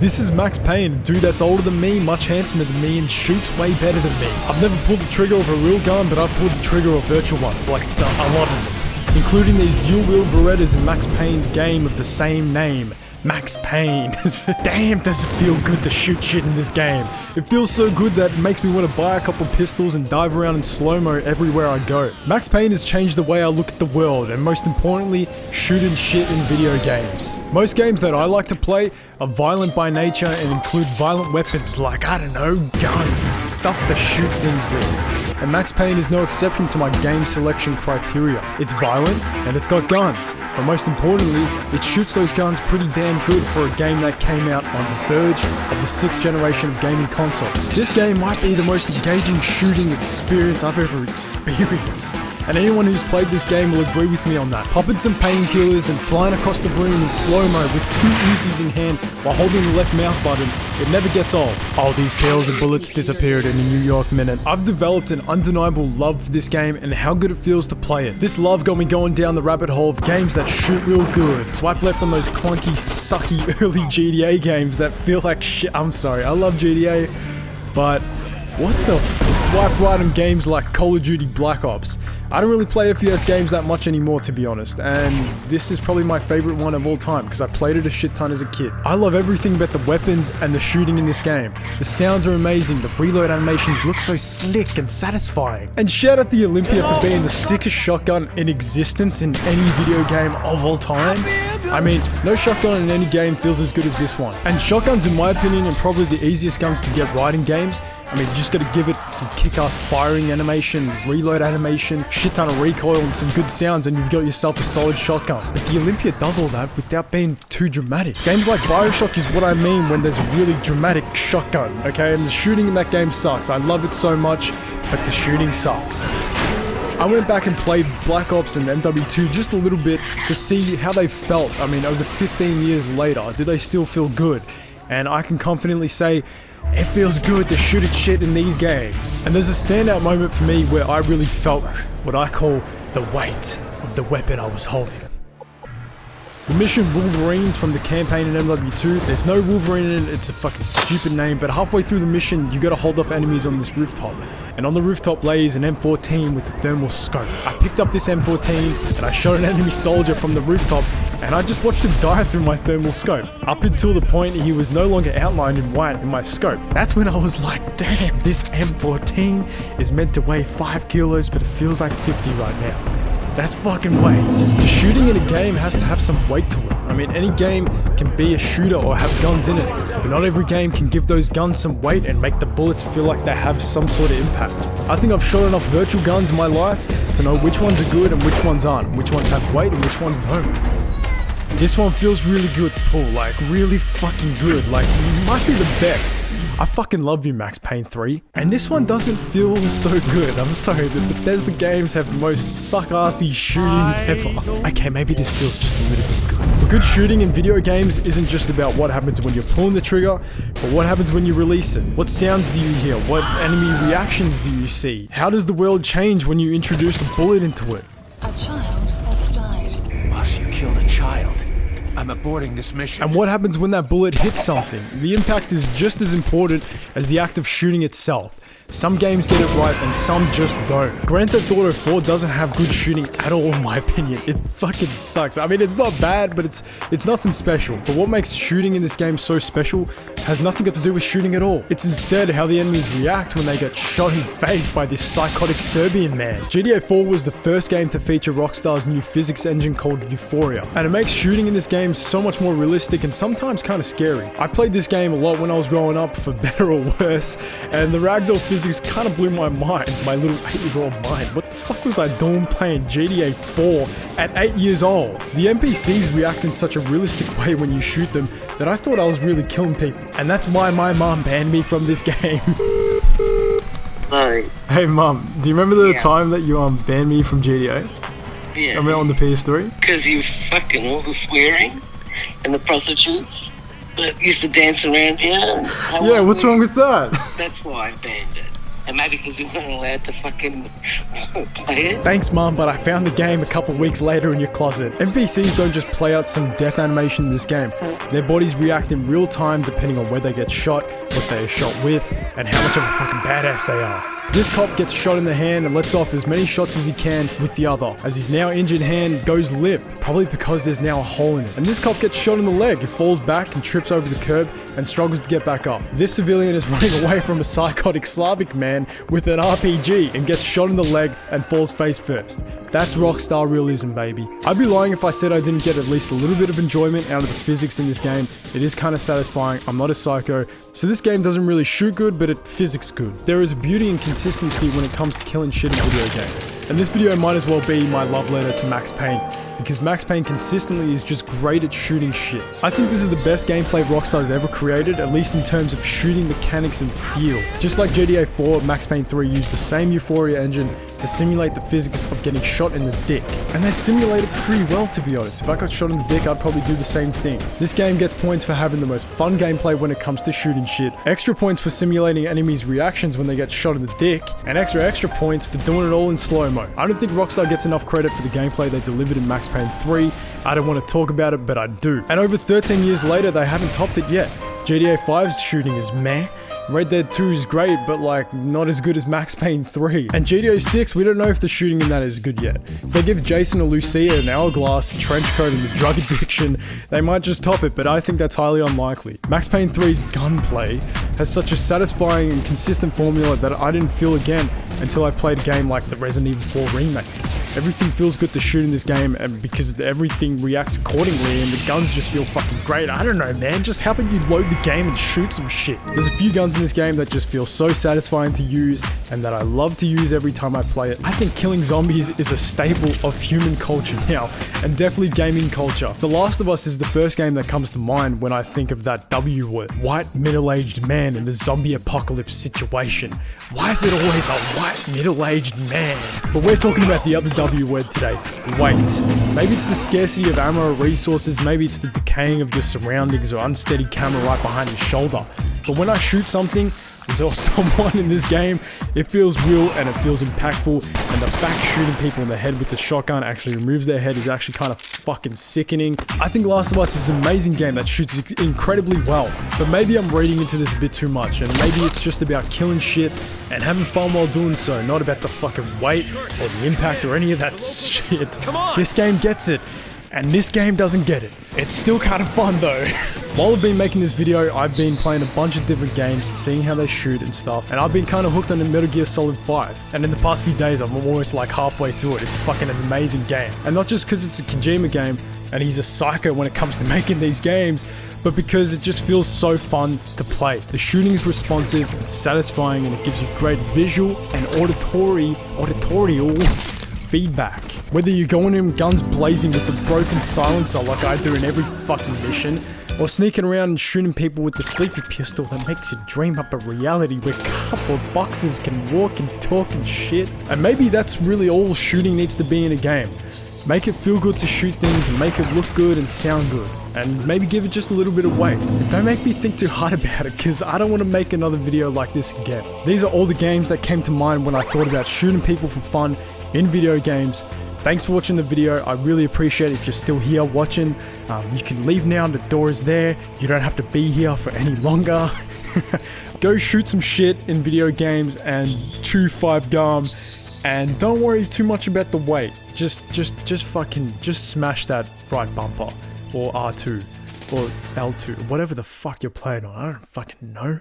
This is Max Payne, a dude that's older than me, much handsomer than me, and shoots way better than me. I've never pulled the trigger of a real gun, but I've pulled the trigger of virtual ones, like a lot of them. Including these dual-wield Berettas in Max Payne's game of the same name, Max Payne. Damn, does it feel good to shoot shit in this game. It feels so good that it makes me want to buy a couple pistols and dive around in slow-mo everywhere I go. Max Payne has changed the way I look at the world, and most importantly, shooting shit in video games. Most games that I like to play are violent by nature and include violent weapons like, I don't know, guns, stuff to shoot things with. And Max Payne is no exception to my game selection criteria. It's violent, and it's got guns, but most importantly, it shoots those guns pretty damn good for a game that came out on the verge of the 6th generation of gaming consoles. This game might be the most engaging shooting experience I've ever experienced, and anyone who's played this game will agree with me on that. Popping some painkillers and flying across the room in slow-mo with 2 Uzis in hand while holding the left mouse button, it never gets old. All these pills and bullets disappeared in a New York minute. I've developed an undeniable love for this game and how good it feels to play it. This love got me going down the rabbit hole of games that shoot real good. Swipe left on those clunky, sucky early GTA games that feel like shit. I'm sorry, I love GTA, but what the swipe right on games like Call of Duty Black Ops. I don't really play FPS games that much anymore, to be honest, and this is probably my favorite one of all time because I played it a shit ton as a kid. I love everything but the weapons and the shooting in this game. The sounds are amazing, the reload animations look so slick and satisfying. And shout out the Olympia for being the sickest shotgun in existence in any video game of all time. I mean, no shotgun in any game feels as good as this one. And shotguns, in my opinion, are probably the easiest guns to get right in games. I mean, you just gotta give it some kick-ass firing animation, reload animation, shit ton of recoil and some good sounds and you've got yourself a solid shotgun. But the Olympia does all that without being too dramatic. Games like Bioshock is what I mean when there's a really dramatic shotgun, okay? And the shooting in that game sucks. I love it so much, but the shooting sucks. I went back and played Black Ops and MW2 just a little bit to see how they felt. I mean, over 15 years later, do they still feel good? And I can confidently say, it feels good to shoot at shit in these games. And there's a standout moment for me where I really felt what I call the weight of the weapon I was holding. The mission Wolverines from the campaign in MW2, there's no Wolverine in it, it's a fucking stupid name, but halfway through the mission, you gotta hold off enemies on this rooftop. And on the rooftop lays an M14 with a thermal scope. I picked up this M14 and I shot an enemy soldier from the rooftop and I just watched him die through my thermal scope. Up until the point he was no longer outlined in white in my scope. That's when I was like, damn, this M14 is meant to weigh 5 kilos, but it feels like 50 right now. That's fucking weight. The shooting in a game has to have some weight to it. I mean, any game can be a shooter or have guns in it, but not every game can give those guns some weight and make the bullets feel like they have some sort of impact. I think I've shot enough virtual guns in my life to know which ones are good and which ones aren't, which ones have weight and which ones don't. This one feels really good to pull, like really fucking good, like it might be the best. I fucking love you, Max Payne 3. And this one doesn't feel so good. I'm sorry, the Bethesda games have the most suck-assy shooting ever. Okay, maybe this feels just a little bit good. But good shooting in video games isn't just about what happens when you're pulling the trigger, but what happens when you release it. What sounds do you hear? What enemy reactions do you see? How does the world change when you introduce a bullet into it? A child has died. Boss, you killed a child. I'm aborting this mission. And what happens when that bullet hits something? The impact is just as important as the act of shooting itself. Some games get it right and some just don't. Grand Theft Auto 4 doesn't have good shooting at all in my opinion. It fucking sucks. I mean, it's not bad, but it's nothing special. But what makes shooting in this game so special has nothing got to do with shooting at all. It's instead how the enemies react when they get shot in the face by this psychotic Serbian man. GTA 4 was the first game to feature Rockstar's new physics engine called Euphoria. And it makes shooting in this game so much more realistic and sometimes kind of scary. I played this game a lot when I was growing up, for better or worse, and the ragdoll physics kind of blew my mind, my little 8-year-old mind. What the fuck was I doing playing GTA 4 at 8 years old? The NPCs react in such a realistic way when you shoot them that I thought I was really killing people. And that's why my mom banned me from this game. Sorry. Hey mom, do you remember the time that you banned me from GTA? Yeah. I mean on the PS3? Because you fucking overswearing and the prostitutes that used to dance around here. Yeah, what's wrong with that? That's why I banned it. And maybe because you weren't allowed to fucking play it. Thanks, Mum, but I found the game a couple weeks later in your closet. NPCs don't just play out some death animation in this game. Their bodies react in real time depending on where they get shot, what they are shot with, and how much of a fucking badass they are. This cop gets shot in the hand and lets off as many shots as he can with the other, as his now injured hand goes limp, probably because there's now a hole in it. And this cop gets shot in the leg, he falls back and trips over the curb and struggles to get back up. This civilian is running away from a psychotic Slavic man with an RPG and gets shot in the leg and falls face first. That's rockstar realism, baby. I'd be lying if I said I didn't get at least a little bit of enjoyment out of the physics in this game. It is kind of satisfying. I'm not a psycho, so this game doesn't really shoot good, but it physics good. There is a beauty and consistency when it comes to killing shit in video games. And this video might as well be my love letter to Max Payne, because Max Payne consistently is just great at shooting shit. I think this is the best gameplay Rockstar's ever created, at least in terms of shooting mechanics and feel. Just like GTA 4, Max Payne 3 used the same Euphoria engine to simulate the physics of getting shot in the dick. And they simulate it pretty well, to be honest. If I got shot in the dick, I'd probably do the same thing. This game gets points for having the most fun gameplay when it comes to shooting shit, extra points for simulating enemies' reactions when they get shot in the dick, and extra points for doing it all in slow-mo. I don't think Rockstar gets enough credit for the gameplay they delivered in Max Payne 3. I don't want to talk about it, but I do. And over 13 years later, they haven't topped it yet. GTA 5's shooting is meh. Red Dead 2 is great, but like, not as good as Max Payne 3. And GTA 6, we don't know if the shooting in that is good yet. If they give Jason a Lucia, an hourglass, a trench coat, and the drug addiction, they might just top it, but I think that's highly unlikely. Max Payne 3's gunplay has such a satisfying and consistent formula that I didn't feel again until I played a game like the Resident Evil 4 remake. Everything feels good to shoot in this game, and because everything reacts accordingly and the guns just feel fucking great. I don't know, man, just how about you load the game and shoot some shit? There's a few guns in this game that just feel so satisfying to use and that I love to use every time I play it. I think killing zombies is a staple of human culture now, and definitely gaming culture. The Last of Us is the first game that comes to mind when I think of that W word. White middle-aged man in the zombie apocalypse situation. Why is it always a white middle-aged man? But we're talking about the other W word today, weight. Maybe it's the scarcity of ammo or resources, maybe it's the decaying of your surroundings or unsteady camera right behind your shoulder. But when I shoot something, or someone in this game, it feels real and it feels impactful, and the fact shooting people in the head with the shotgun actually removes their head is actually kind of fucking sickening. I think Last of Us is an amazing game that shoots incredibly well, but maybe I'm reading into this a bit too much, and maybe it's just about killing shit and having fun while doing so, not about the fucking weight or the impact or any of that shit. Come on! This game gets it, and this game doesn't get it. It's still kind of fun though. While I've been making this video, I've been playing a bunch of different games and seeing how they shoot and stuff, and I've been kind of hooked on the Metal Gear Solid 5. And in the past few days, I'm almost like halfway through it. It's fucking an amazing game. And not just because it's a Kojima game, and he's a psycho when it comes to making these games, but because it just feels so fun to play. The shooting is responsive, it's satisfying, and it gives you great visual and auditorial feedback. Whether you're going in guns blazing with the broken silencer like I do in every fucking mission, or sneaking around and shooting people with the sleepy pistol that makes you dream up a reality where cardboard boxes can walk and talk and shit. And maybe that's really all shooting needs to be in a game. Make it feel good to shoot things and make it look good and sound good. And maybe give it just a little bit of weight. And don't make me think too hard about it, because I don't want to make another video like this again. These are all the games that came to mind when I thought about shooting people for fun in video games. Thanks for watching the video. I really appreciate it if you're still here watching. You can leave now, the door is there. You don't have to be here for any longer. Go shoot some shit in video games and chew 5 gum. And don't worry too much about the weight. Just smash that right bumper. Or R2. Or L2. Whatever the fuck you're playing on. I don't fucking know.